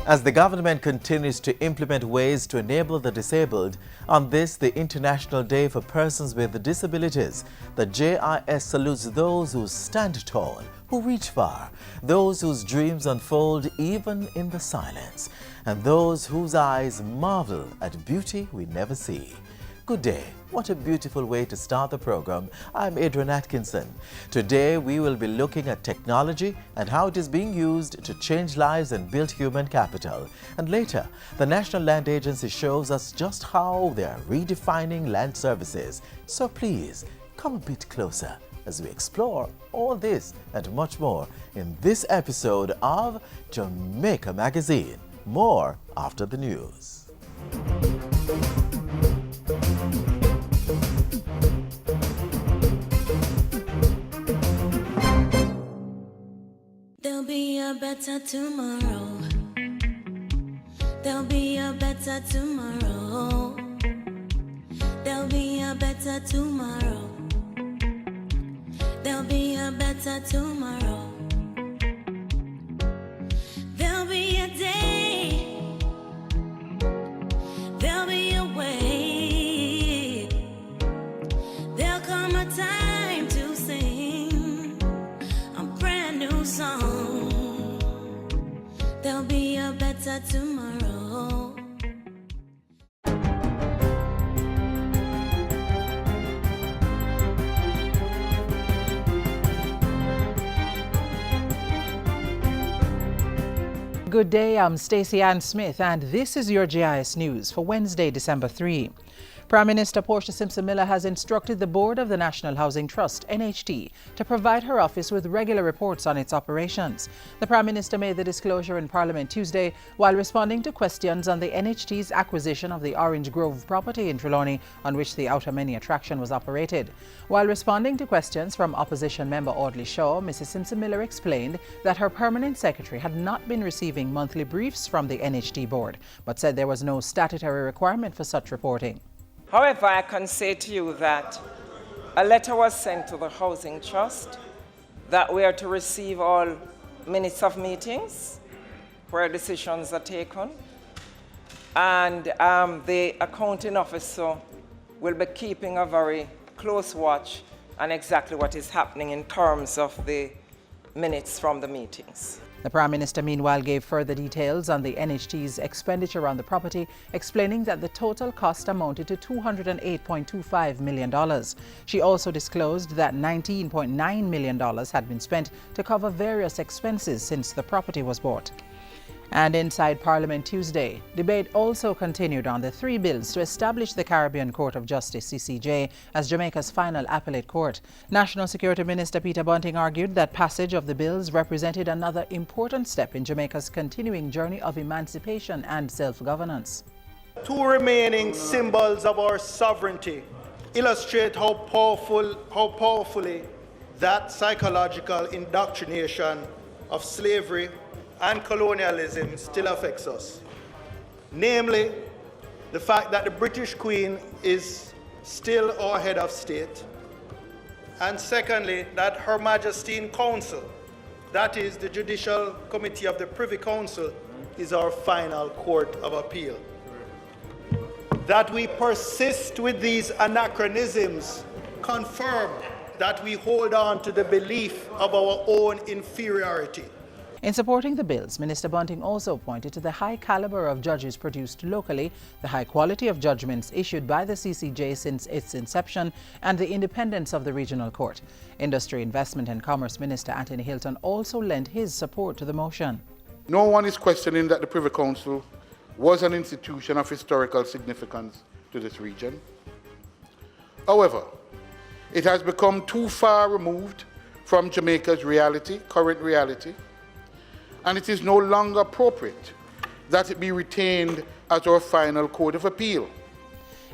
As the government continues to implement ways to enable the disabled, on this, the International Day for Persons with Disabilities, the JIS salutes those who stand tall, who reach far, those whose dreams unfold even in the silence, and those whose eyes marvel at beauty we never see. Good day. What a beautiful way to start the program. I'm Adrian Atkinson. Today we will be looking at technology and how it is being used to change lives and build human capital. And later, the National Land Agency shows us just how they are redefining land services. So please, come a bit closer as we explore all this and much more in this episode of Jamaica Magazine. More after the news. There'll be a better tomorrow. There'll be a better tomorrow. There'll be a better tomorrow. There'll be a better tomorrow. There'll be a day. There'll be a way. There'll come a time to sing a brand new song. There'll be a better tomorrow. Good day, I'm Stacey Ann Smith, and this is your GIS News for Wednesday, December 3. Prime Minister Portia Simpson-Miller has instructed the Board of the National Housing Trust, NHT, to provide her office with regular reports on its operations. The Prime Minister made the disclosure in Parliament Tuesday while responding to questions on the NHT's acquisition of the Orange Grove property in Trelawney, on which the Outer Many attraction was operated. While responding to questions from opposition member Audley Shaw, Mrs. Simpson-Miller explained that her permanent secretary had not been receiving monthly briefs from the NHT board, but said there was no statutory requirement for such reporting. However, I can say to you that a letter was sent to the Housing Trust that we are to receive all minutes of meetings where decisions are taken, and the accounting officer will be keeping a very close watch on exactly what is happening in terms of the minutes from the meetings. The Prime Minister meanwhile gave further details on the NHT's expenditure on the property, explaining that the total cost amounted to $208.25 million. She also disclosed that $19.9 million had been spent to cover various expenses since the property was bought. And inside Parliament Tuesday, debate also continued on the three bills to establish the Caribbean Court of Justice, CCJ, as Jamaica's final appellate court. National Security Minister Peter Bunting argued that passage of the bills represented another important step in Jamaica's continuing journey of emancipation and self-governance. Two remaining symbols of our sovereignty illustrate how powerfully that psychological indoctrination of slavery and colonialism still affects us. Namely, the fact that the British Queen is still our head of state, and secondly, that Her Majesty in Council, that is the Judicial Committee of the Privy Council, is our final court of appeal. That we persist with these anachronisms confirm that we hold on to the belief of our own inferiority. In supporting the bills, Minister Bunting also pointed to the high caliber of judges produced locally, the high quality of judgments issued by the CCJ since its inception, and the independence of the regional court. Industry, Investment and Commerce Minister Anthony Hilton also lent his support to the motion. No one is questioning that the Privy Council was an institution of historical significance to this region. However, it has become too far removed from Jamaica's current reality, and it is no longer appropriate that it be retained as our final court of appeal.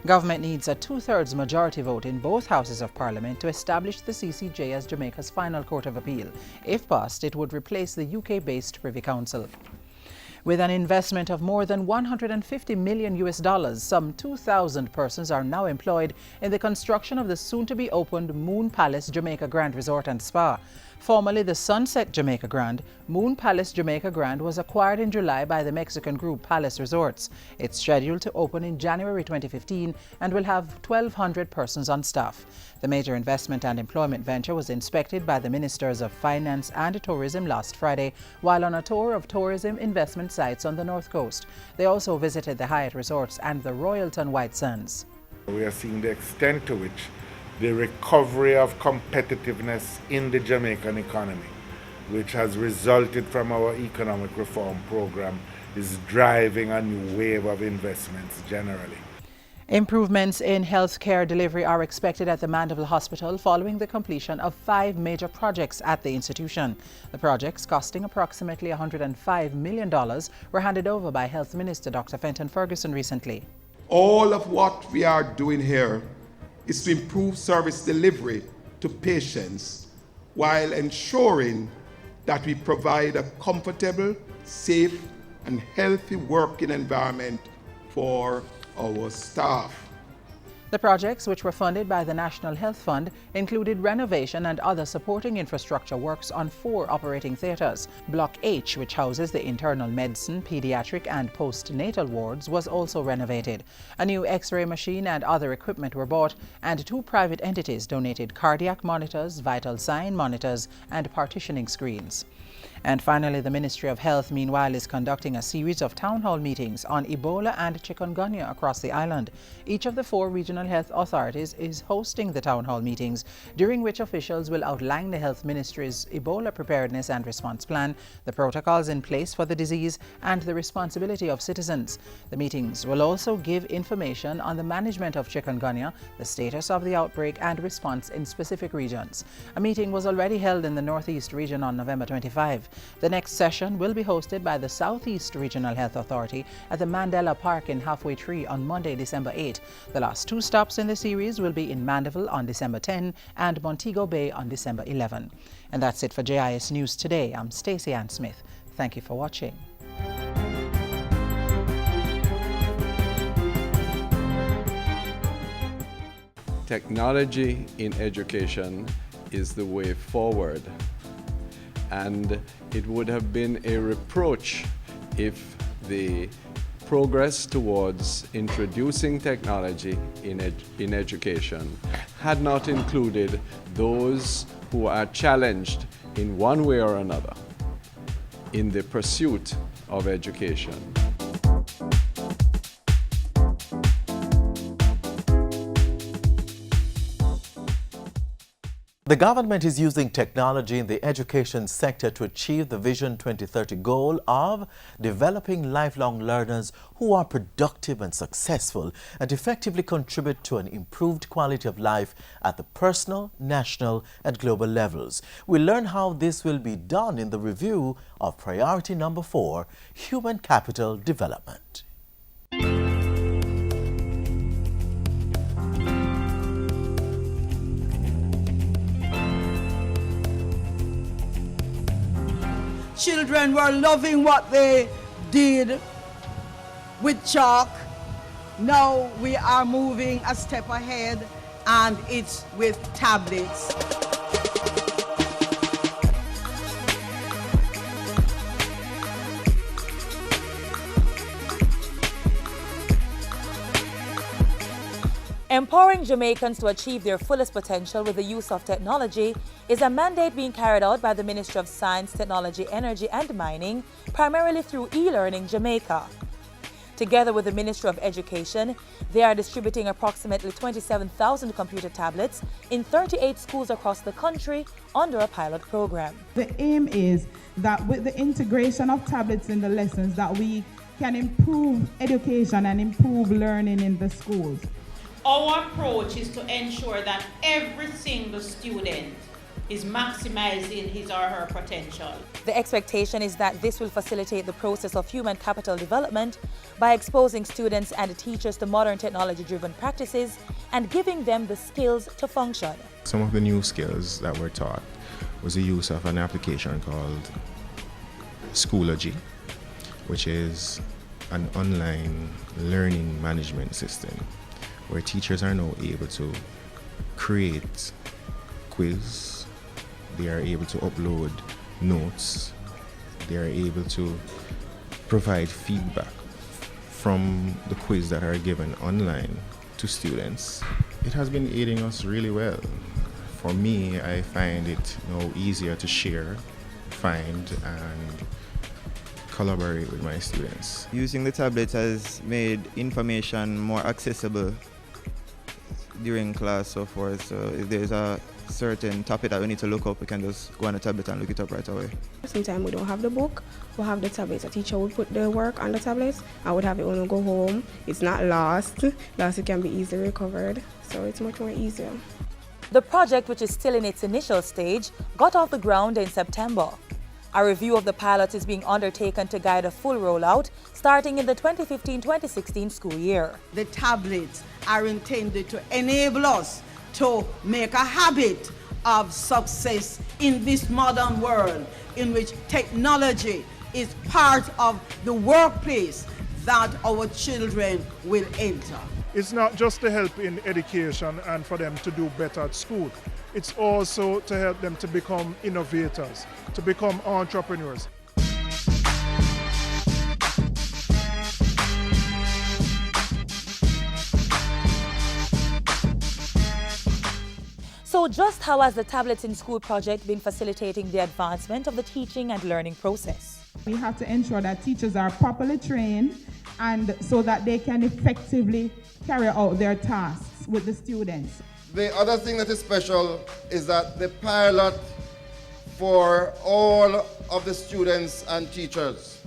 Government needs a two-thirds majority vote in both houses of Parliament to establish the CCJ as Jamaica's final court of appeal. If passed, it would replace the UK-based Privy Council. With an investment of more than $150 million, some 2,000 persons are now employed in the construction of the soon-to-be-opened Moon Palace Jamaica Grand Resort and Spa. Formerly the Sunset Jamaica Grand, Moon Palace Jamaica Grand was acquired in July by the Mexican group Palace Resorts. It's scheduled to open in January 2015 and will have 1,200 persons on staff. The major investment and employment venture was inspected by the Ministers of Finance and Tourism last Friday while on a tour of tourism investment sites on the North Coast. They also visited the Hyatt Resorts and the Royalton White Sands. We are seeing the extent to which the recovery of competitiveness in the Jamaican economy, which has resulted from our economic reform program, is driving a new wave of investments generally. Improvements in healthcare delivery are expected at the Mandeville Hospital following the completion of 5 major projects at the institution. The projects, costing approximately $105 million, were handed over by Health Minister Dr. Fenton Ferguson recently. All of what we are doing here is to improve service delivery to patients while ensuring that we provide a comfortable, safe, and healthy working environment for our staff. The projects, which were funded by the National Health Fund, included renovation and other supporting infrastructure works on 4 operating theatres. Block H, which houses the internal medicine, pediatric and postnatal wards, was also renovated. A new X-ray machine and other equipment were bought, and 2 private entities donated cardiac monitors, vital sign monitors, and partitioning screens. And finally, the Ministry of Health, meanwhile, is conducting a series of town hall meetings on Ebola and chikungunya across the island. Each of the 4 regional health authorities is hosting the town hall meetings, during which officials will outline the Health Ministry's Ebola preparedness and response plan, the protocols in place for the disease, and the responsibility of citizens. The meetings will also give information on the management of chikungunya, the status of the outbreak, and response in specific regions. A meeting was already held in the Northeast region on November 25. The next session will be hosted by the Southeast Regional Health Authority at the Mandela Park in Halfway Tree on Monday, December 8. The last 2 stops in the series will be in Mandeville on December 10 and Montego Bay on December 11. And that's it for JIS News Today. I'm Stacey Ann Smith. Thank you for watching. Technology in education is the way forward. And it would have been a reproach if the progress towards introducing technology in education had not included those who are challenged in one way or another in the pursuit of education. The government is using technology in the education sector to achieve the Vision 2030 goal of developing lifelong learners who are productive and successful and effectively contribute to an improved quality of life at the personal, national, and global levels. We'll learn how this will be done in the review of priority number 4, Human Capital Development. Children were loving what they did with chalk. Now we are moving a step ahead, and it's with tablets. Empowering Jamaicans to achieve their fullest potential with the use of technology is a mandate being carried out by the Ministry of Science, Technology, Energy and Mining, primarily through e-learning Jamaica. Together with the Ministry of Education, they are distributing approximately 27,000 computer tablets in 38 schools across the country under a pilot program. The aim is that with the integration of tablets in the lessons that we can improve education and improve learning in the schools. Our approach is to ensure that every single student is maximizing his or her potential. The expectation is that this will facilitate the process of human capital development by exposing students and teachers to modern technology-driven practices and giving them the skills to function. Some of the new skills that were taught was the use of an application called Schoology, which is an online learning management system where teachers are now able to create quiz, They are able to upload notes. They are able to provide feedback from the quiz that are given online to students. It has been aiding us really well. For me, I find it now easier to share, find, and collaborate with my students. Using the tablets has made information more accessible during class, so forth. So if there's a certain topic that we need to look up, we can just go on the tablet and look it up right away. Sometimes we don't have the book, we have the tablets. A teacher would put the work on the tablets. I would have it when we go home. It's not lost. It can be easily recovered. So it's much more easier. The project, which is still in its initial stage, got off the ground in September. A review of the pilot is being undertaken to guide a full rollout starting in the 2015-2016 school year. The tablets are intended to enable us to make a habit of success in this modern world in which technology is part of the workplace that our children will enter. It's not just to help in education and for them to do better at school. It's also to help them to become innovators, to become entrepreneurs. So just how has the Tablets in School project been facilitating the advancement of the teaching and learning process? We have to ensure that teachers are properly trained and so that they can effectively carry out their tasks with the students. The other thing that is special is that the pilot for all of the students and teachers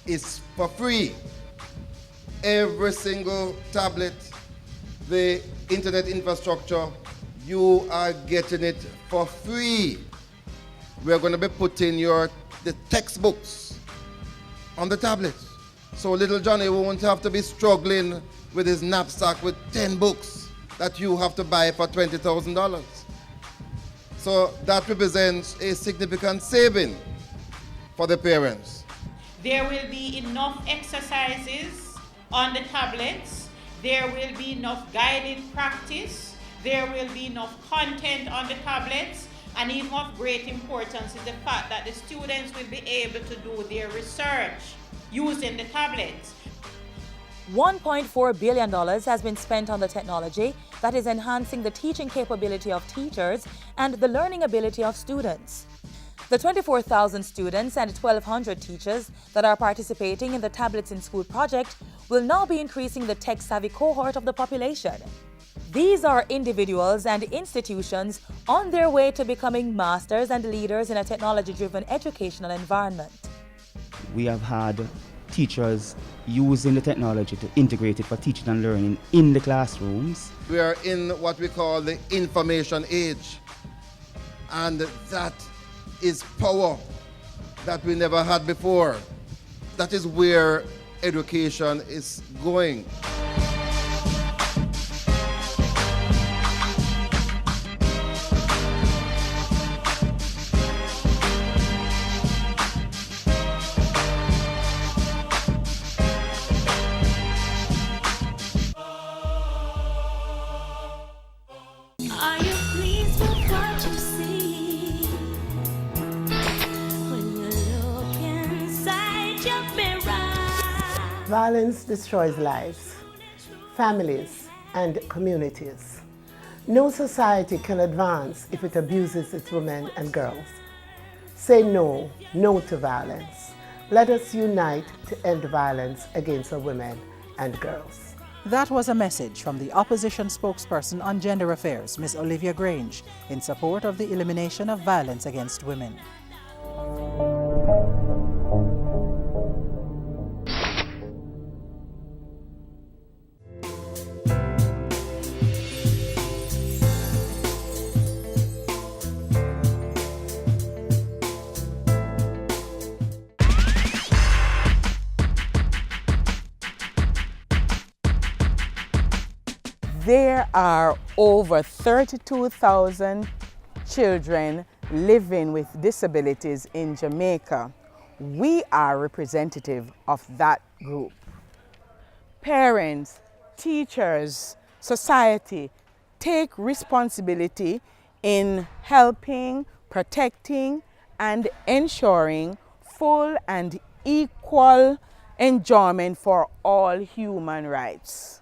is for free. Every single tablet, the internet infrastructure, you are getting it for free. We're going to be putting the textbooks on the tablets. So little Johnny won't have to be struggling with his knapsack with 10 books that you have to buy for $20,000. So that represents a significant saving for the parents. There will be enough exercises on the tablets. There will be enough guided practice. There will be enough content on the tablets. And even of great importance is the fact that the students will be able to do their research using the tablets. $1.4 billion has been spent on the technology that is enhancing the teaching capability of teachers and the learning ability of students. The 24,000 students and 1,200 teachers that are participating in the Tablets in School project will now be increasing the tech-savvy cohort of the population. These are individuals and institutions on their way to becoming masters and leaders in a technology-driven educational environment. We have had teachers using the technology to integrate it for teaching and learning in the classrooms. We are in what we call the information age, and that is power that we never had before. That is where education is going. Violence destroys lives, families, and communities. No society can advance if it abuses its women and girls. Say no to violence. Let us unite to end violence against our women and girls. That was a message from the opposition spokesperson on gender affairs, Ms. Olivia Grange, in support of the elimination of violence against women. There are over 32,000 children living with disabilities in Jamaica. We are representative of that group. Parents, teachers, society take responsibility in helping, protecting and ensuring full and equal enjoyment for all human rights.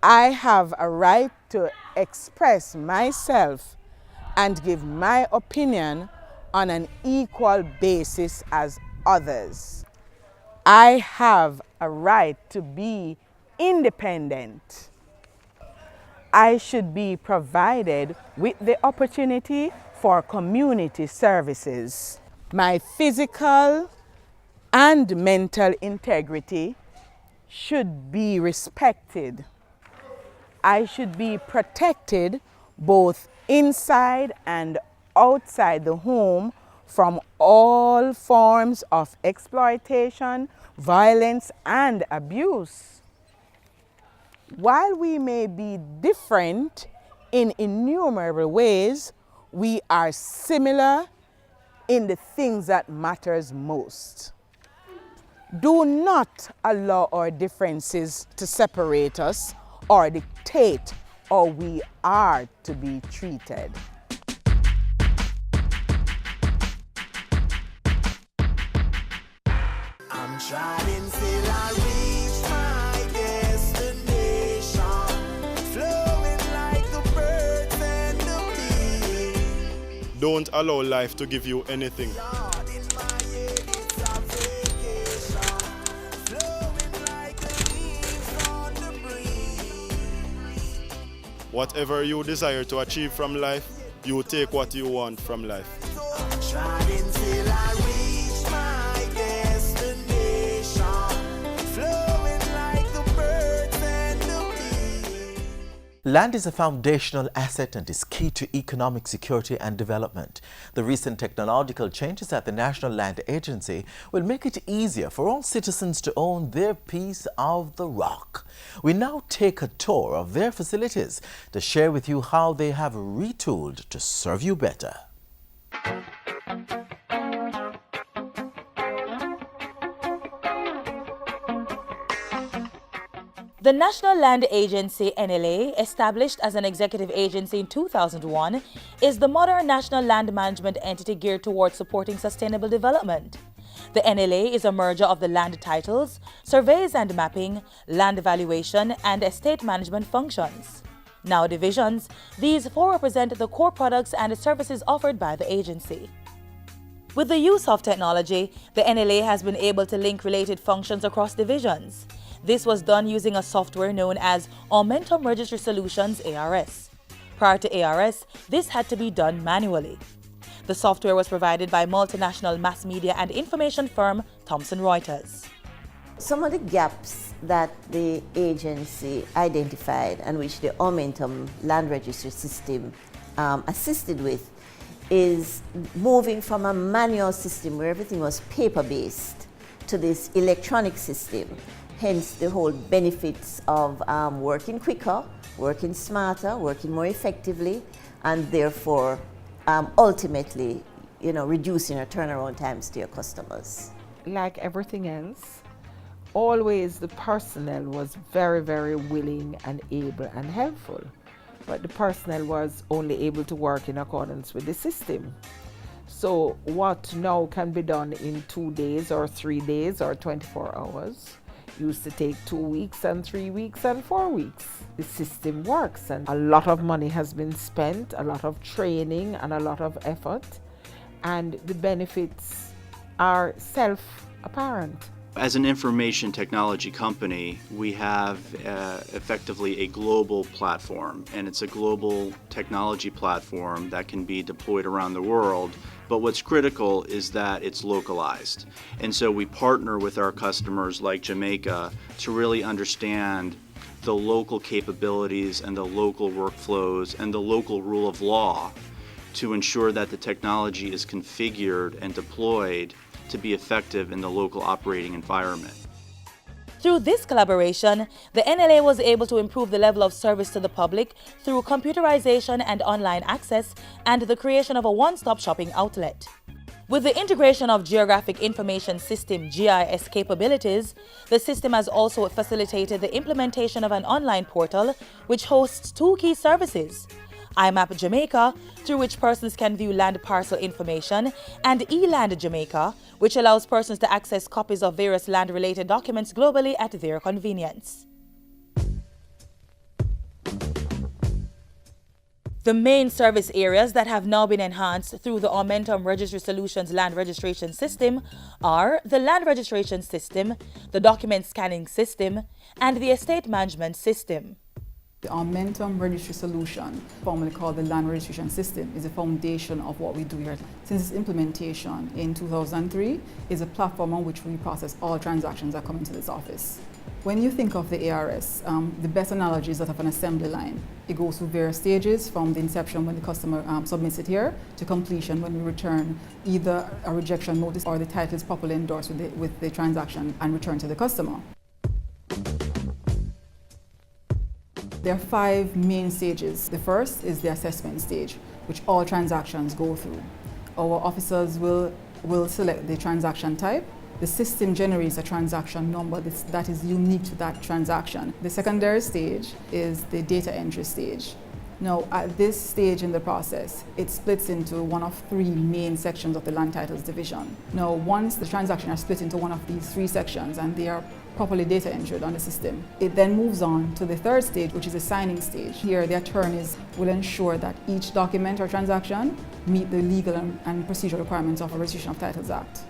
I have a right to express myself and give my opinion on an equal basis as others. I have a right to be independent. I should be provided with the opportunity for community services. My physical and mental integrity should be respected. I should be protected both inside and outside the home from all forms of exploitation, violence, and abuse. While we may be different in innumerable ways, we are similar in the things that matters most. Do not allow our differences to separate us or dictate how we are to be treated. I'm trying till I reach my destination, flowing like the birds and the bees. Don't allow life to give you anything. Whatever you desire to achieve from life, you take what you want from life. I'm trying till I reach my destination, flowing like the birds and the bees. Land is a foundational asset and is key to economic security and development. The recent technological changes at the National Land Agency will make it easier for all citizens to own their piece of the rock. We now take a tour of their facilities to share with you how they have retooled to serve you better. The National Land Agency, NLA, established as an executive agency in 2001, is the modern national land management entity geared towards supporting sustainable development. The NLA is a merger of the land titles, surveys and mapping, land valuation, and estate management functions. Now divisions, these four represent the core products and services offered by the agency. With the use of technology, the NLA has been able to link related functions across divisions. This was done using a software known as Momentum Registry Solutions, ARS. Prior to ARS, this had to be done manually. The software was provided by multinational mass media and information firm Thomson Reuters. Some of the gaps that the agency identified and which the Momentum Land Registry System assisted with is moving from a manual system where everything was paper-based to this electronic system. Hence the whole benefits of working quicker, working smarter, working more effectively, and therefore ultimately, reducing your turnaround times to your customers. Like everything else, always the personnel was very, very willing and able and helpful. But the personnel was only able to work in accordance with the system. So what now can be done in 2 days or 3 days or 24 hours used to take 2 weeks and 3 weeks and 4 weeks. The system works and a lot of money has been spent, a lot of training and a lot of effort, and the benefits are self-apparent. As an information technology company, we have effectively a global platform, and it's a global technology platform that can be deployed around the world. But what's critical is that it's localized. And so we partner with our customers like Jamaica to really understand the local capabilities and the local workflows and the local rule of law to ensure that the technology is configured and deployed to be effective in the local operating environment. Through this collaboration, the NLA was able to improve the level of service to the public through computerization and online access and the creation of a one-stop shopping outlet. With the integration of Geographic Information System (GIS) capabilities, the system has also facilitated the implementation of an online portal which hosts 2 key services: IMAP Jamaica, through which persons can view land parcel information, and eLand Jamaica, which allows persons to access copies of various land-related documents globally at their convenience. The main service areas that have now been enhanced through the Aumentum Registry Solutions Land Registration System are the Land Registration System, the Document Scanning System, and the Estate Management System. The Aumentum Registry Solution, formerly called the Land Registration System, is the foundation of what we do here. Since its implementation in 2003, is a platform on which we process all transactions that come into this office. When you think of the ARS, the best analogy is that of an assembly line. It goes through various stages from the inception when the customer submits it here to completion when we return either a rejection notice or the title is properly endorsed with the transaction and returned to the customer. There are 5 main stages. The first is the assessment stage, which all transactions go through. Our officers will select the transaction type. The system generates a transaction number that is unique to that transaction. The secondary stage is the data entry stage. Now, at this stage in the process, it splits into one of 3 main sections of the land titles division. Now, once the transactions are split into one of these 3 sections and they are properly data entered on the system, it then moves on to the third stage, which is the signing stage. Here, the attorneys will ensure that each document or transaction meet the legal and procedural requirements of the Registration of Titles Act,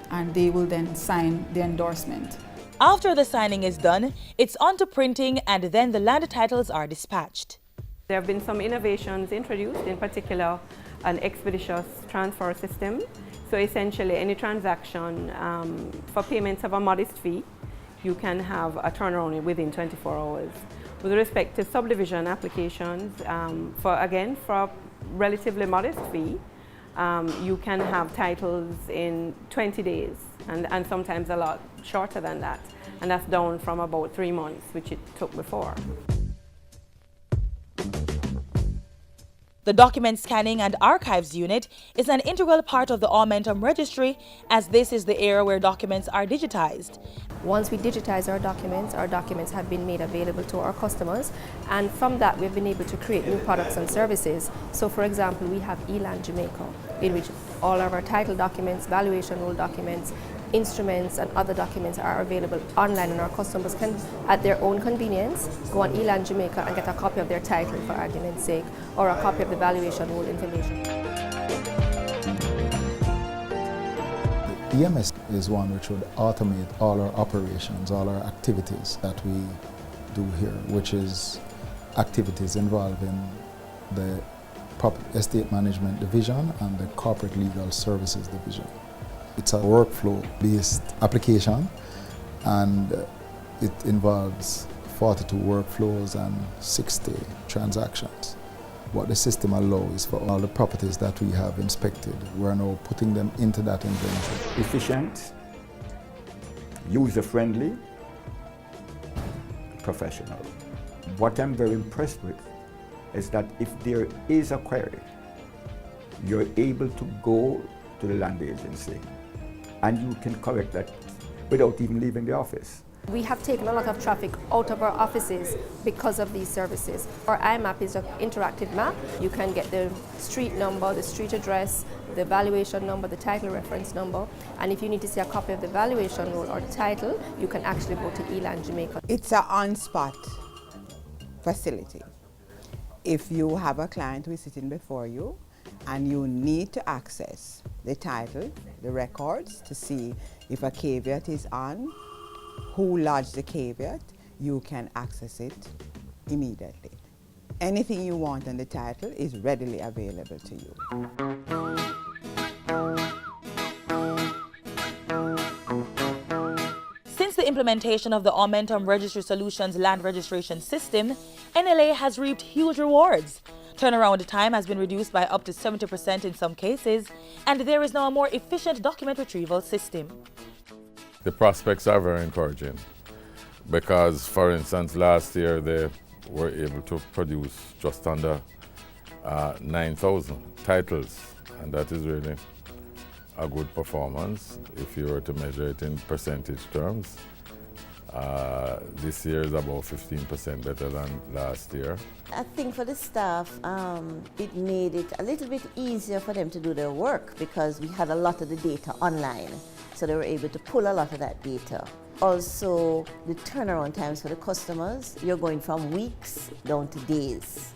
and they will then sign the endorsement. After the signing is done, it's on to printing, and then the land titles are dispatched. There have been some innovations introduced, in particular an expeditious transfer system. So essentially any transaction for payments of a modest fee, you can have a turnaround within 24 hours. With respect to subdivision applications, for a relatively modest fee, you can have titles in 20 days and sometimes a lot shorter than that. And that's down from about 3 months, which it took before. The Document Scanning and Archives Unit is an integral part of the Aumentum Registry, as this is the area where documents are digitized. Once we digitize our documents have been made available to our customers, and from that we've been able to create new products and services. So for example, we have eLand Jamaica, in which all of our title documents, valuation roll documents, instruments and other documents are available online, and our customers can, at their own convenience, go on eLand Jamaica and get a copy of their title, for argument's sake, or a copy of the valuation roll information. The EMS is one which would automate all our operations, all our activities that we do here, which is activities involving the Estate Management Division and the Corporate Legal Services Division. It's a workflow-based application, and it involves 42 workflows and 60 transactions. What the system allows is for all the properties that we have inspected, we're now putting them into that inventory. Efficient, user-friendly, professional. What I'm very impressed with is that if there is a query, you're able to go to the land agency and you can correct that without even leaving the office. We have taken a lot of traffic out of our offices because of these services. Our iMap is an interactive map. You can get the street number, the street address, the valuation number, the title reference number, and if you need to see a copy of the valuation roll or the title, you can actually go to eLand Jamaica. It's an on-spot facility. If you have a client who is sitting before you and you need to access the title, the records, to see if a caveat is on, who lodged the caveat, you can access it immediately. Anything you want on the title is readily available to you. Since the implementation of the Aumentum Registry Solutions Land Registration System, NLA has reaped huge rewards. Turnaround time has been reduced by up to 70% in some cases, and there is now a more efficient document retrieval system. The prospects are very encouraging because, for instance, last year they were able to produce just under 9,000 titles, and that is really a good performance if you were to measure it in percentage terms. This year is about 15% better than last year. I think for the staff, it made it a little bit easier for them to do their work because we had a lot of the data online, so they were able to pull a lot of that data. Also, the turnaround times for the customers, you're going from weeks down to days.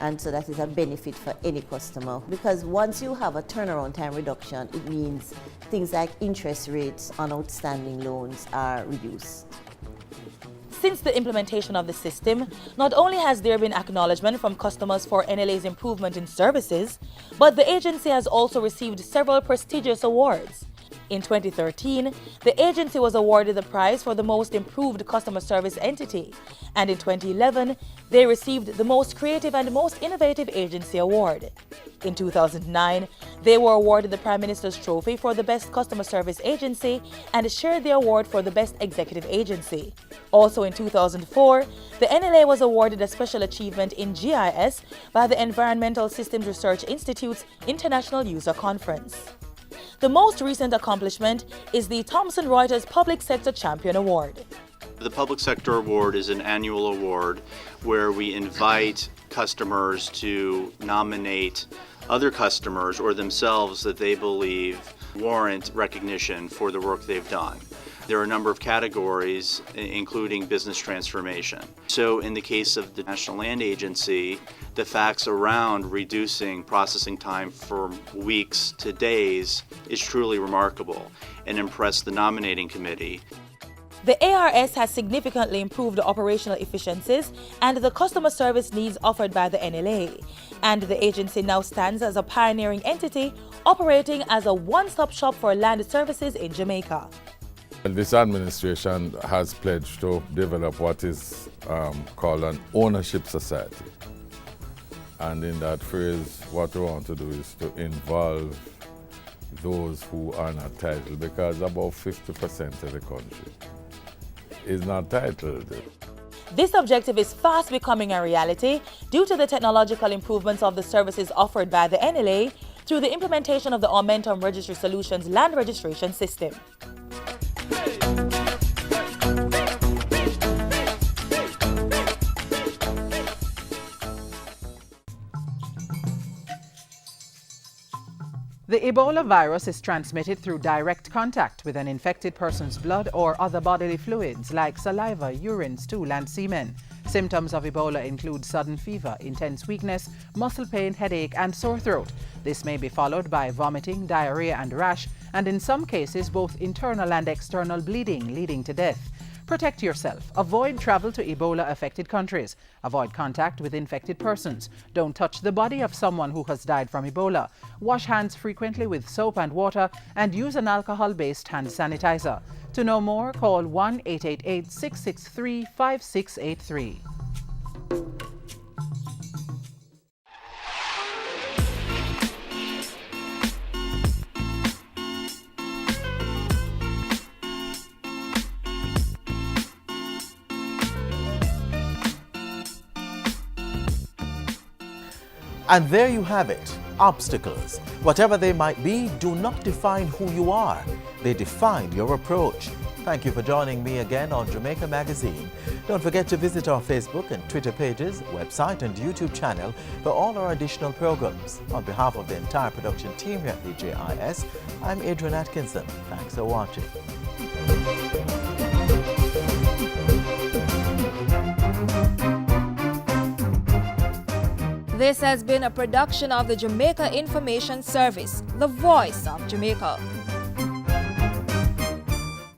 And so that is a benefit for any customer because once you have a turnaround time reduction, it means things like interest rates on outstanding loans are reduced. Since the implementation of the system, not only has there been acknowledgement from customers for NLA's improvement in services, but the agency has also received several prestigious awards. In 2013, the agency was awarded the prize for the most improved customer service entity, and in 2011, they received the most creative and most innovative agency award. In 2009, they were awarded the Prime Minister's Trophy for the best customer service agency and shared the award for the best executive agency. Also in 2004, the NLA was awarded a special achievement in GIS by the Environmental Systems Research Institute's International User Conference. The most recent accomplishment is the Thomson Reuters Public Sector Champion Award. The Public Sector Award is an annual award where we invite customers to nominate other customers or themselves that they believe warrant recognition for the work they've done. There are a number of categories, including business transformation. So in the case of the National Land Agency, the facts around reducing processing time from weeks to days is truly remarkable and impressed the nominating committee. The ARS has significantly improved the operational efficiencies and the customer service needs offered by the NLA, and the agency now stands as a pioneering entity operating as a one-stop shop for land services in Jamaica. This administration has pledged to develop what is called an ownership society. And in that phrase, what we want to do is to involve those who are not titled, because about 50% of the country is not titled. This objective is fast becoming a reality due to the technological improvements of the services offered by the NLA through the implementation of the Aumentum Registry Solutions land registration system. The Ebola virus is transmitted through direct contact with an infected person's blood or other bodily fluids like saliva, urine, stool, and semen. Symptoms of Ebola include sudden fever, intense weakness, muscle pain, headache, and sore throat. This may be followed by vomiting, diarrhea, and rash, and in some cases both internal and external bleeding, leading to death. Protect yourself. Avoid travel to Ebola-affected countries. Avoid contact with infected persons. Don't touch the body of someone who has died from Ebola. Wash hands frequently with soap and water and use an alcohol-based hand sanitizer. To know more, call 1-888-663-5683. And there you have it. Obstacles, whatever they might be, do not define who you are. They define your approach. Thank you for joining me again on Jamaica Magazine. Don't forget to visit our Facebook and Twitter pages, website and YouTube channel for all our additional programs. On behalf of the entire production team here at the JIS, I'm Adrian Atkinson. Thanks for watching. This has been a production of the Jamaica Information Service, the voice of Jamaica.